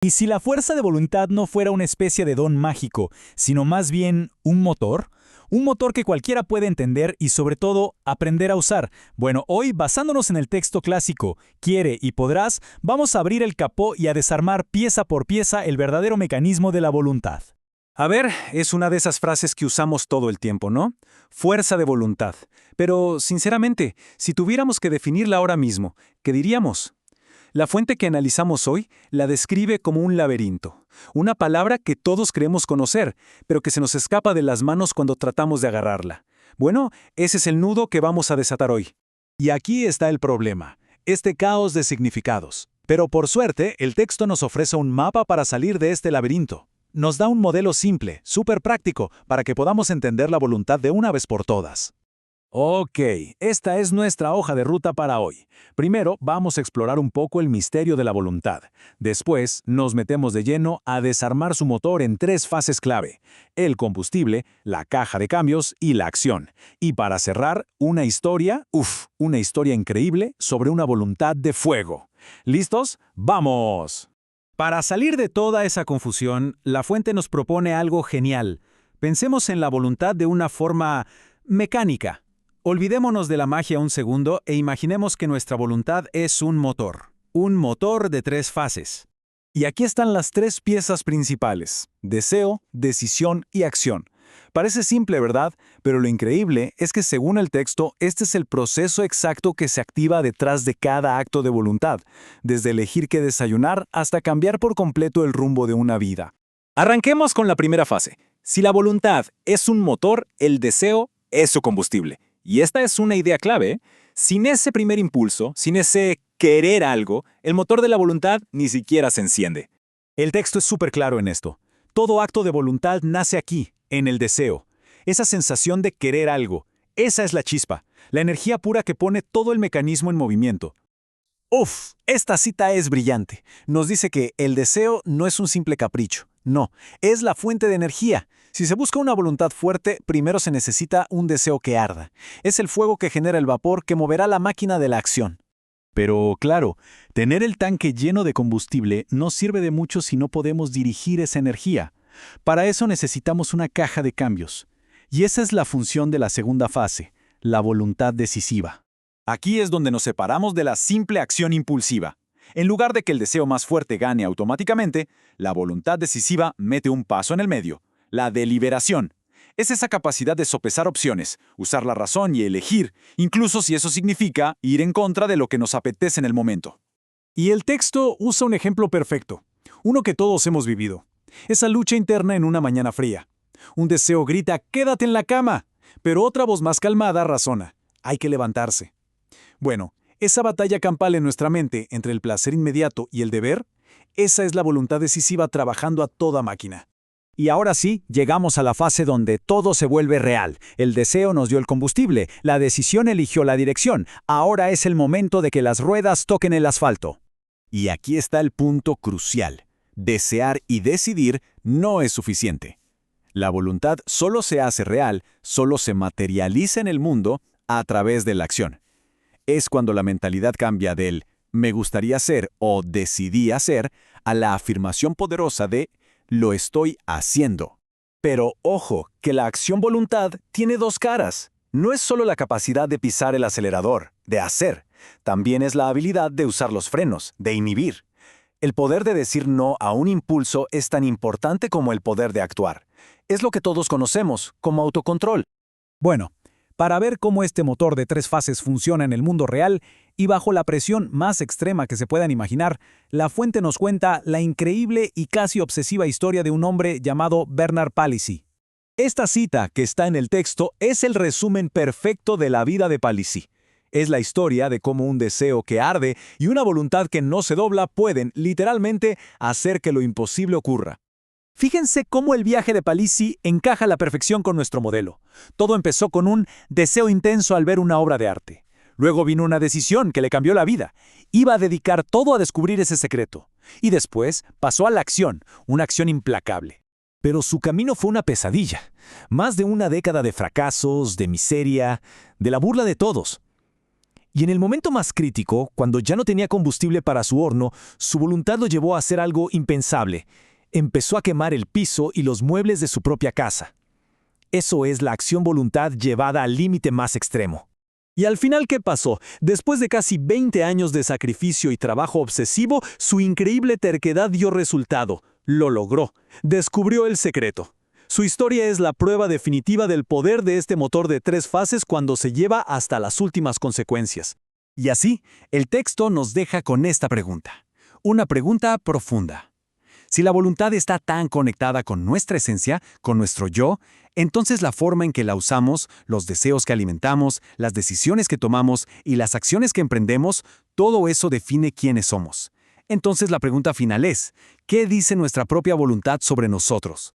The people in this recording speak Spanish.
Y si la fuerza de voluntad no fuera una especie de don mágico, sino más bien un motor que cualquiera puede entender y sobre todo aprender a usar. Bueno, hoy, basándonos en el texto clásico, quiere y podrás, vamos a abrir el capó y a desarmar pieza por pieza el verdadero mecanismo de la voluntad. A ver, es una de esas frases que usamos todo el tiempo, ¿no? Fuerza de voluntad. Pero, sinceramente, si tuviéramos que definirla ahora mismo, ¿qué diríamos? La fuente que analizamos hoy la describe como un laberinto, una palabra que todos creemos conocer, pero que se nos escapa de las manos cuando tratamos de agarrarla. Bueno, ese es el nudo que vamos a desatar hoy. Y aquí está el problema, este caos de significados. Pero por suerte, el texto nos ofrece un mapa para salir de este laberinto. Nos da un modelo simple, súper práctico, para que podamos entender la voluntad de una vez por todas. Ok, esta es nuestra hoja de ruta para hoy. Primero, vamos a explorar un poco el misterio de la voluntad. Después, nos metemos de lleno a desarmar su motor en 3 fases clave: el combustible, la caja de cambios y la acción. Y para cerrar, una historia increíble sobre una voluntad de fuego. ¿Listos? ¡Vamos! Para salir de toda esa confusión, la fuente nos propone algo genial. Pensemos en la voluntad de una forma mecánica. Olvidémonos de la magia un segundo e imaginemos que nuestra voluntad es un motor de 3 fases. Y aquí están las 3 piezas principales: deseo, decisión y acción. Parece simple, ¿verdad? Pero lo increíble es que según el texto, este es el proceso exacto que se activa detrás de cada acto de voluntad, desde elegir qué desayunar hasta cambiar por completo el rumbo de una vida. Arranquemos con la primera fase. Si la voluntad es un motor, el deseo es su combustible. Y esta es una idea clave, ¿eh? Sin ese primer impulso, sin ese querer algo, el motor de la voluntad ni siquiera se enciende. El texto es súper claro en esto. Todo acto de voluntad nace aquí, en el deseo. Esa sensación de querer algo, esa es la chispa, la energía pura que pone todo el mecanismo en movimiento. ¡Uf! Esta cita es brillante. Nos dice que el deseo no es un simple capricho. No, es la fuente de energía. Si se busca una voluntad fuerte, primero se necesita un deseo que arda. Es el fuego que genera el vapor que moverá la máquina de la acción. Pero, claro, tener el tanque lleno de combustible no sirve de mucho si no podemos dirigir esa energía. Para eso necesitamos una caja de cambios. Y esa es la función de la segunda fase, la voluntad decisiva. Aquí es donde nos separamos de la simple acción impulsiva. En lugar de que el deseo más fuerte gane automáticamente, la voluntad decisiva mete un paso en el medio: la deliberación. Es esa capacidad de sopesar opciones, usar la razón y elegir, incluso si eso significa ir en contra de lo que nos apetece en el momento. Y el texto usa un ejemplo perfecto, uno que todos hemos vivido. Esa lucha interna en una mañana fría. Un deseo grita: «¡Quédate en la cama!», pero otra voz más calmada razona: «Hay que levantarse». Bueno, esa batalla campal en nuestra mente entre el placer inmediato y el deber, esa es la voluntad decisiva trabajando a toda máquina. Y ahora sí, llegamos a la fase donde todo se vuelve real. El deseo nos dio el combustible, la decisión eligió la dirección. Ahora es el momento de que las ruedas toquen el asfalto. Y aquí está el punto crucial. Desear y decidir no es suficiente. La voluntad solo se hace real, solo se materializa en el mundo a través de la acción. Es cuando la mentalidad cambia del «me gustaría ser» o «decidí hacer» a la afirmación poderosa de «lo estoy haciendo». Pero ojo, que la acción-voluntad tiene 2 caras. No es solo la capacidad de pisar el acelerador, de hacer. También es la habilidad de usar los frenos, de inhibir. El poder de decir no a un impulso es tan importante como el poder de actuar. Es lo que todos conocemos como autocontrol. Bueno, para ver cómo este motor de 3 fases funciona en el mundo real y bajo la presión más extrema que se puedan imaginar, la fuente nos cuenta la increíble y casi obsesiva historia de un hombre llamado Bernard Palissy. Esta cita que está en el texto es el resumen perfecto de la vida de Palissy. Es la historia de cómo un deseo que arde y una voluntad que no se dobla pueden, literalmente, hacer que lo imposible ocurra. Fíjense cómo el viaje de Palissy encaja a la perfección con nuestro modelo. Todo empezó con un deseo intenso al ver una obra de arte. Luego vino una decisión que le cambió la vida. Iba a dedicar todo a descubrir ese secreto. Y después pasó a la acción, una acción implacable. Pero su camino fue una pesadilla. Más de una década de fracasos, de miseria, de la burla de todos. Y en el momento más crítico, cuando ya no tenía combustible para su horno, su voluntad lo llevó a hacer algo impensable. Empezó a quemar el piso y los muebles de su propia casa. Eso es la acción voluntad llevada al límite más extremo. ¿Y al final qué pasó? Después de casi 20 años de sacrificio y trabajo obsesivo, su increíble terquedad dio resultado. Lo logró. Descubrió el secreto. Su historia es la prueba definitiva del poder de este motor de 3 fases cuando se lleva hasta las últimas consecuencias. Y así, el texto nos deja con esta pregunta. Una pregunta profunda. Si la voluntad está tan conectada con nuestra esencia, con nuestro yo, entonces la forma en que la usamos, los deseos que alimentamos, las decisiones que tomamos y las acciones que emprendemos, todo eso define quiénes somos. Entonces la pregunta final es, ¿qué dice nuestra propia voluntad sobre nosotros?